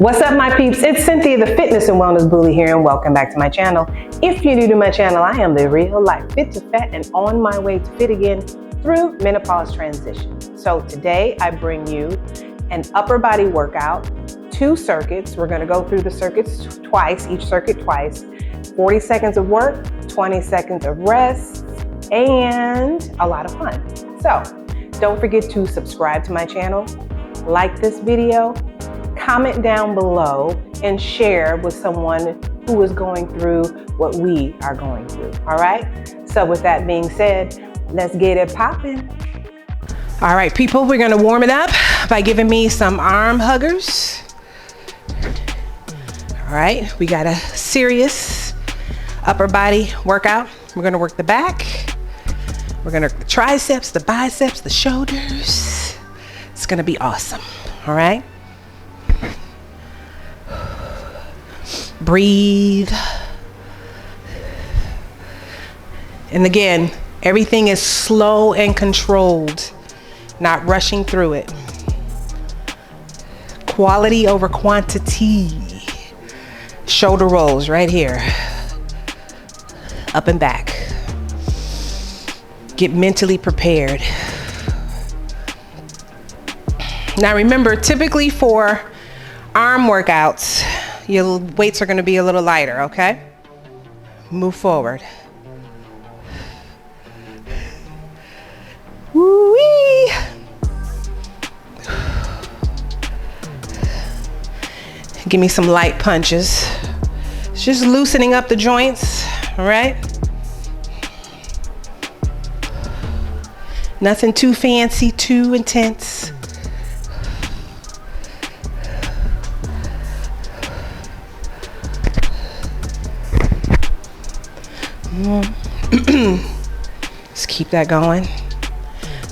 What's up, my peeps? It's Cynthia, the fitness and wellness bully here, and welcome back to my channel. If you're new to my channel, I am the real life fit to fat and on my way to fit again through menopause transition. So today I bring you an upper body workout, 2 circuits. We're going to go through the circuits twice, each circuit twice. 40 seconds of work, 20 seconds of rest, and a lot of fun. So don't forget to subscribe to my channel, like this video, comment down below, and share with someone who is going through what we are going through, all right? So with that being said, let's get it popping. All right, people, we're gonna warm it up by giving me some arm huggers. All right, we got a serious upper body workout. We're gonna work the back. We're gonna work the triceps, the biceps, the shoulders. It's gonna be awesome, all right? Breathe. And again, everything is slow and controlled, not rushing through it. Quality over quantity. Shoulder rolls right here. Up and back. Get mentally prepared. Now remember, typically for arm workouts, your weights are going to be a little lighter, okay? Move forward. Woo-wee. Give me some light punches. It's just loosening up the joints, all right? Nothing too fancy, too intense. Let's keep that going.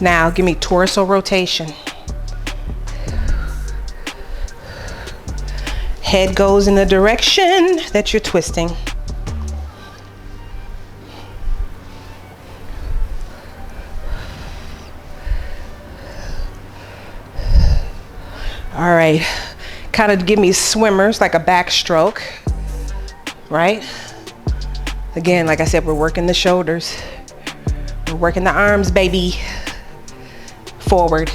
Now give me torso rotation. Head goes in the direction that you're twisting. All right, kind of give me swimmers, like a backstroke, right? Again, like I said, we're working the shoulders. We're working the arms, baby. Forward.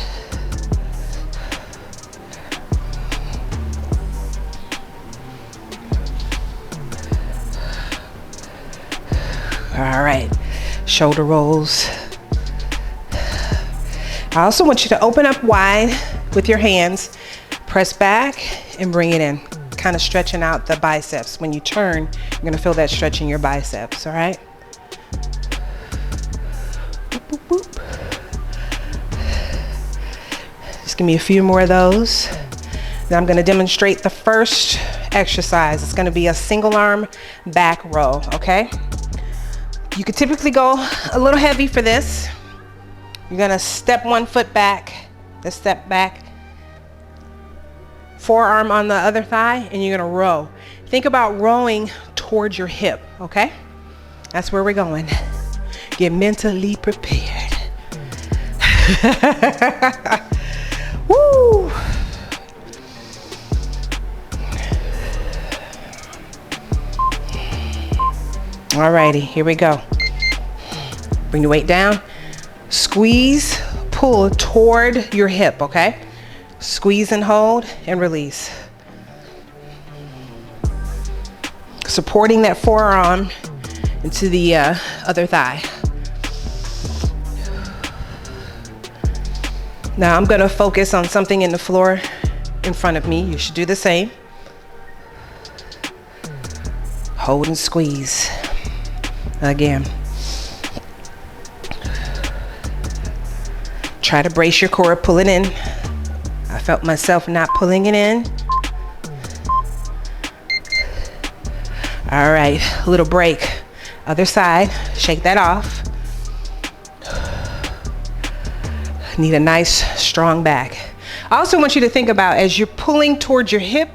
All right, shoulder rolls. I also want you to open up wide with your hands. Press back and bring it in. Kind of stretching out the biceps. When you turn, you're gonna feel that stretch in your biceps, all right? Boop, boop, boop. Just give me a few more of those. Now I'm gonna demonstrate the first exercise. It's gonna be a single arm back row, okay? You could typically go a little heavy for this. You're gonna step one foot back, then step back, forearm on the other thigh, and you're gonna row. Think about rowing towards your hip, okay? That's where we're going. Get mentally prepared. Woo! Alrighty, here we go. Bring the weight down. Squeeze, pull toward your hip, okay? Squeeze and hold and release. Supporting that forearm into the other thigh. Now I'm gonna focus on something in the floor in front of me. You should do the same. Hold and squeeze. Again. Try to brace your core, pull it in. I felt myself not pulling it in. All right, a little break. Other side, shake that off. Need a nice, strong back. I also want you to think about, as you're pulling towards your hip,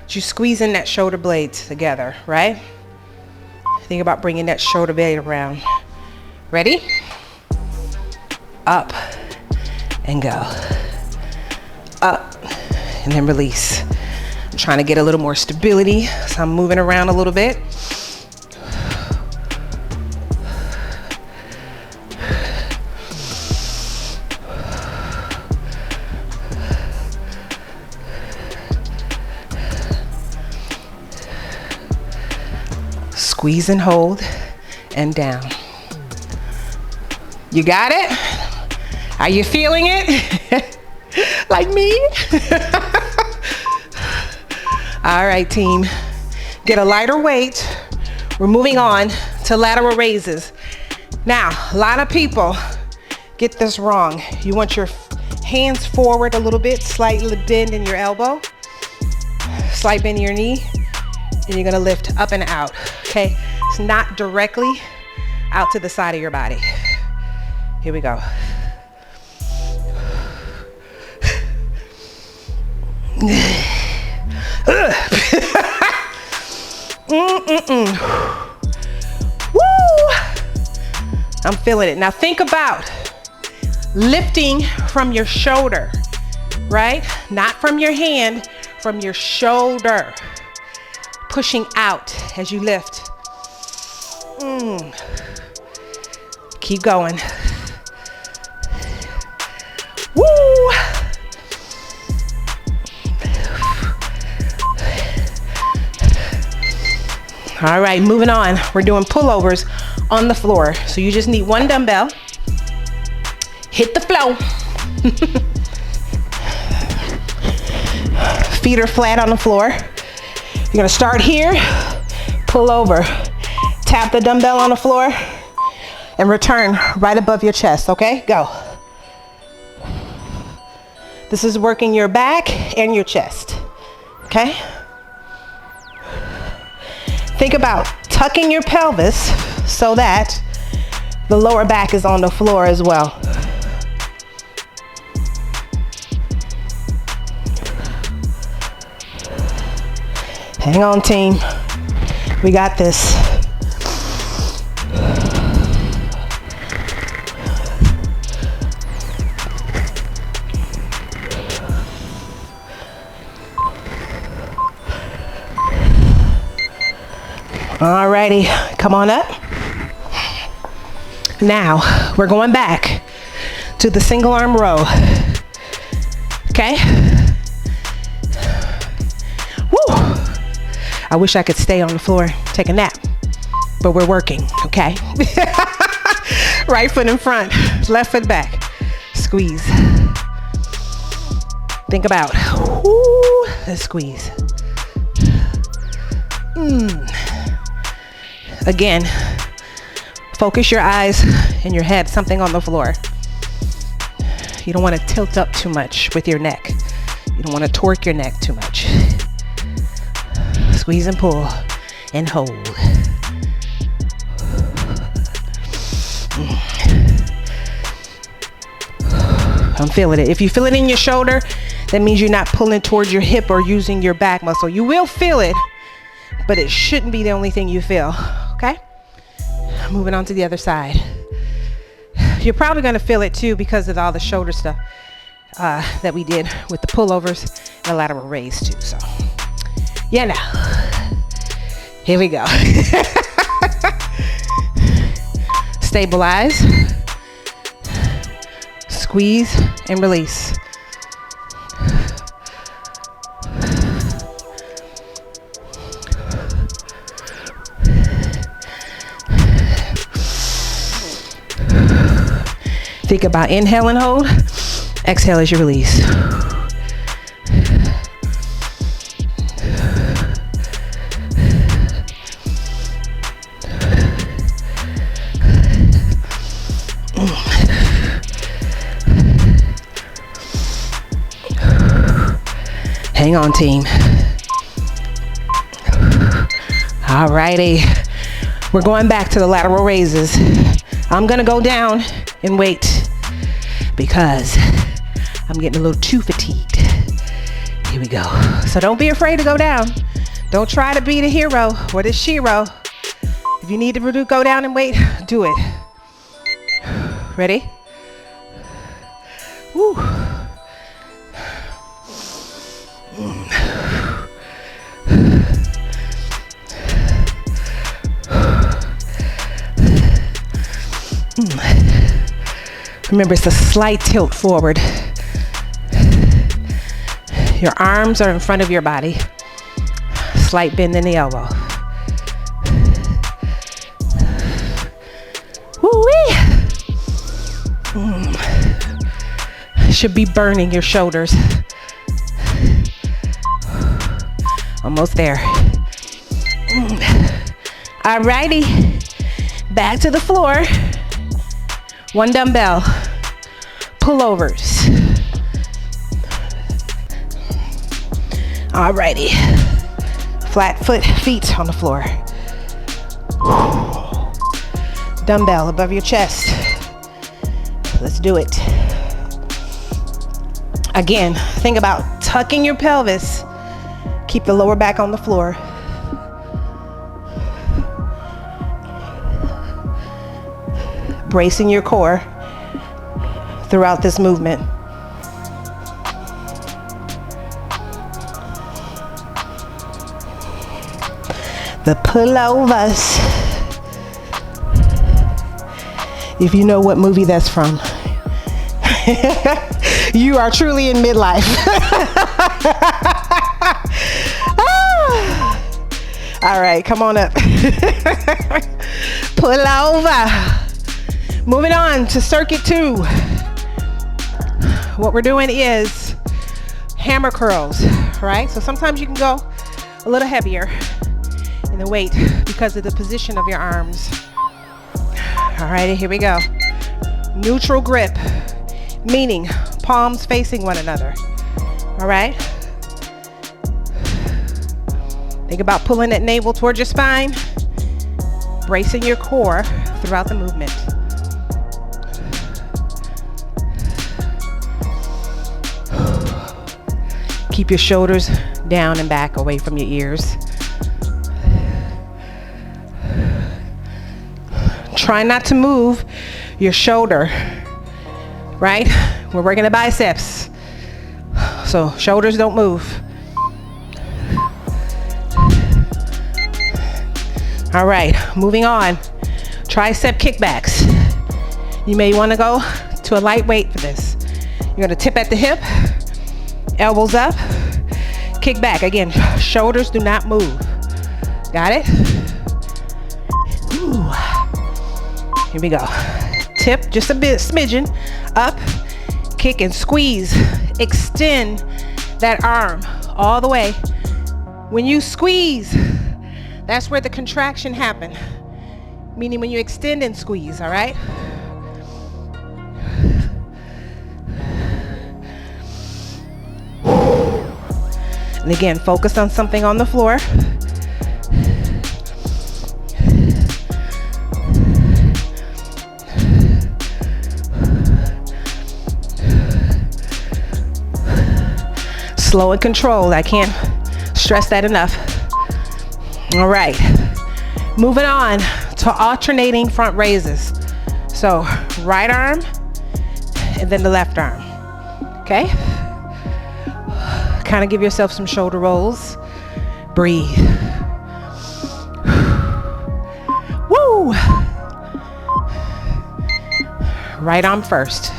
you squeeze in that shoulder blades together, right? Think about bringing that shoulder blade around. Ready? Up and go. Up and then release. trying to get a little more stability, so I'm moving around a little bit. Squeeze and hold and down. You got it? Are you feeling it? Like me? All right, team. Get a lighter weight. We're moving on to lateral raises. Now, a lot of people get this wrong. You want your hands forward a little bit, slightly bend in your elbow, slight bend in your knee, and you're gonna lift up and out, okay? It's not directly out to the side of your body. Here we go. Woo! I'm feeling it. Now think about lifting from your shoulder, right? Not from your hand, from your shoulder. Pushing out as you lift. Keep going. Woo! All right, moving on. We're doing pullovers on the floor. So you just need one dumbbell. Hit the floor. Feet are flat on the floor. You're gonna start here, pull over, tap the dumbbell on the floor, and return right above your chest, okay? Go. This is working your back and your chest, okay? Think about tucking your pelvis so that the lower back is on the floor as well. Hang on, team. We got this. Alrighty, come on up. Now, we're going back to the single arm row. Okay? Woo! I wish I could stay on the floor, take a nap, but we're working, okay? Right foot in front, left foot back. Squeeze. Think about, whoo, let's squeeze. Again, focus your eyes and your head, something on the floor. You don't want to tilt up too much with your neck. You don't want to torque your neck too much. Squeeze and pull and hold. I'm feeling it. If you feel it in your shoulder, that means you're not pulling towards your hip or using your back muscle. You will feel it, but it shouldn't be the only thing you feel, okay? Moving on to the other side. You're probably gonna feel it too because of all the shoulder stuff that we did with the pullovers and the lateral raise too, so. Yeah, now. Here we go. Stabilize. Squeeze and release. Think about inhale and hold. Exhale as you release. Hang on, team. Alrighty. We're going back to the lateral raises. I'm gonna go down and wait because I'm getting a little too fatigued. Here we go. So don't be afraid to go down. Don't try to be the hero or the shero. If you need to go down and wait, do it. Ready? Woo. Remember, it's a slight tilt forward. Your arms are in front of your body. Slight bend in the elbow. Woo-wee. Should be burning your shoulders. Almost there. Alrighty, back to the floor. 1 dumbbell, pullovers. Alrighty, flat feet on the floor. Dumbbell above your chest. Let's do it. Again, think about tucking your pelvis. Keep the lower back on the floor. Bracing your core throughout this movement. The pullovers. If you know what movie that's from, you are truly in midlife. All right, come on up. Pull over. Moving on to circuit 2. What we're doing is hammer curls, right? So sometimes you can go a little heavier in the weight because of the position of your arms. All right, here we go. Neutral grip, meaning palms facing one another. All right. Think about pulling that navel towards your spine, bracing your core throughout the movement. Keep your shoulders down and back away from your ears. Try not to move your shoulder, right? We're working the biceps, so shoulders don't move. All right, moving on. Tricep kickbacks. You may want to go to a light weight for this. You're going to tip at the hip, elbows up, kick back. Again, shoulders do not move. Got it? Ooh. Here we go. Tip just a bit, smidgen up, kick and squeeze. Extend that arm all the way. When you squeeze, that's where the contraction happens. Meaning when you extend and squeeze, all right? And again, focus on something on the floor. Slow and controlled. I can't stress that enough. All right. Moving on to alternating front raises. So right arm and then the left arm. Okay? Kind of give yourself some shoulder rolls. Breathe. Woo! Right arm first.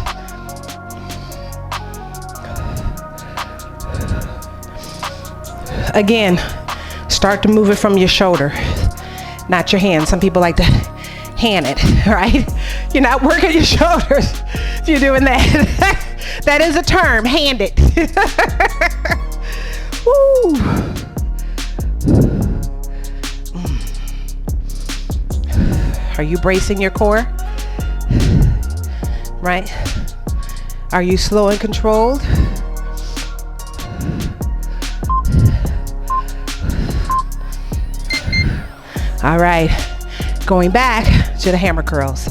Again, start to move it from your shoulder, not your hand. Some people like to hand it, right? You're not working your shoulders if you're doing that. That is a term, hand it. Woo. Are you bracing your core? Right? Are you slow and controlled? All right, going back to the hammer curls.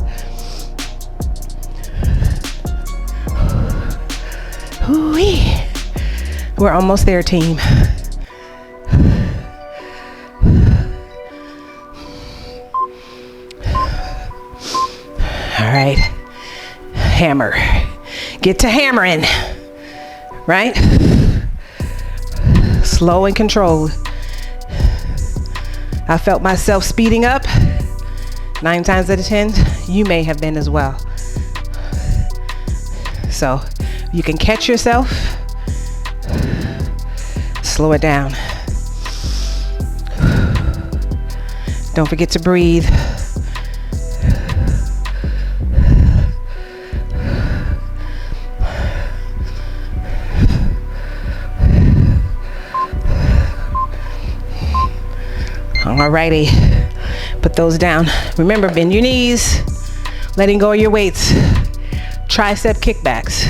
Ooh-wee. We're almost there, team. All right, hammer. Get to hammering, right? Slow and controlled. I felt myself speeding up. 9 times out of 10, you may have been as well. So you can catch yourself, slow it down. Don't forget to breathe. Alrighty, put those down. Remember, bend your knees, letting go of your weights. Tricep kickbacks.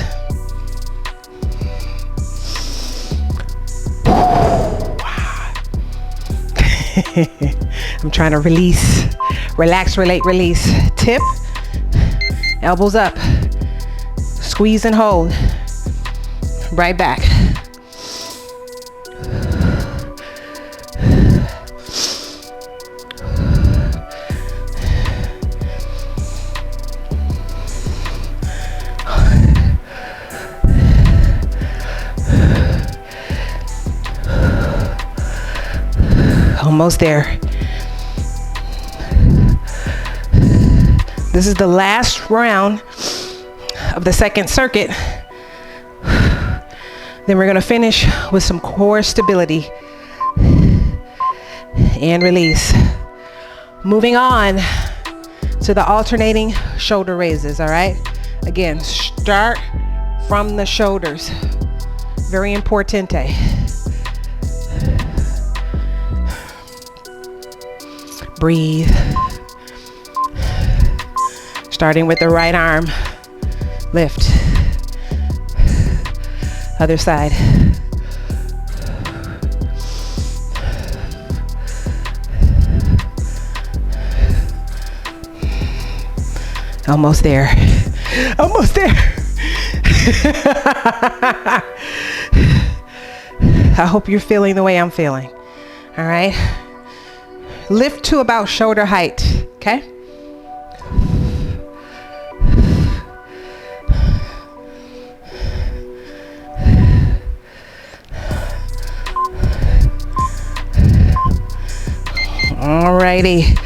I'm trying to release, relax, relate, release. Tip, elbows up, squeeze and hold. Right back. Almost there. This is the last round of the second circuit. Then we're going to finish with some core stability and release. Moving on to the alternating shoulder raises, all right? Again, start from the shoulders. Very importante. Breathe. Starting with the right arm. Lift. Other side. Almost there. Almost there. I hope you're feeling the way I'm feeling. All right. Lift to about shoulder height, okay? Alrighty,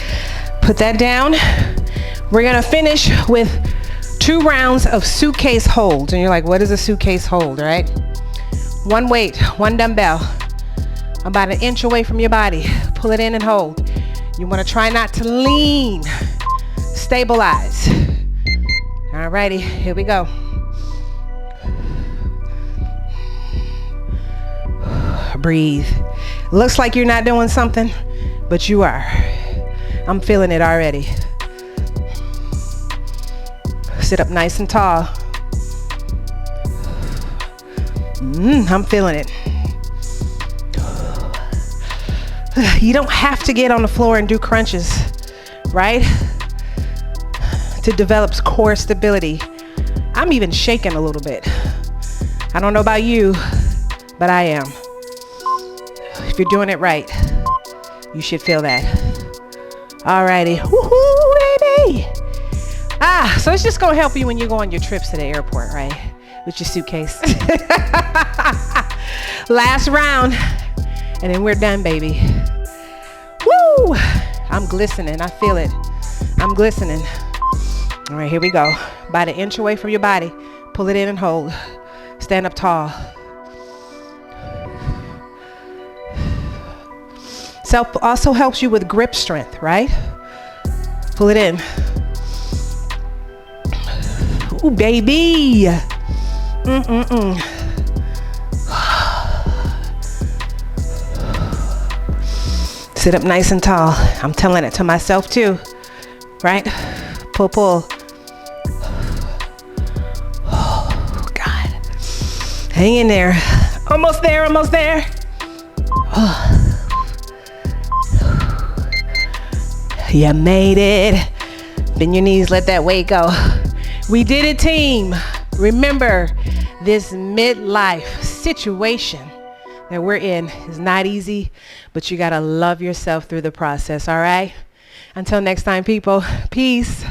put that down. We're gonna finish with 2 rounds of suitcase holds. And you're like, what is a suitcase hold, right? One weight, 1 dumbbell, about 1 inch away from your body. Pull it in and hold. You want to try not to lean. Stabilize. Alrighty, here we go. Breathe. Looks like you're not doing something, but you are. I'm feeling it already. Sit up nice and tall. I'm feeling it. You don't have to get on the floor and do crunches, right? To develop core stability. I'm even shaking a little bit. I don't know about you, but I am. If you're doing it right, you should feel that. Alrighty. Woohoo, baby! So it's just gonna help you when you go on your trips to the airport, right? With your suitcase. Last round, and then we're done, baby. Woo! I'm glistening. I feel it. I'm glistening. All right, here we go. About 1 inch away from your body. Pull it in and hold. Stand up tall. Self also helps you with grip strength, right? Pull it in. Ooh, baby. Sit up nice and tall. I'm telling it to myself too, right? Pull, pull. Oh, God. Hang in there. Almost there, almost there. Oh. You made it. Bend your knees, let that weight go. We did it, team. Remember, this midlife situation that we're in is not easy, but you gotta love yourself through the process, all right? Until next time, people, peace.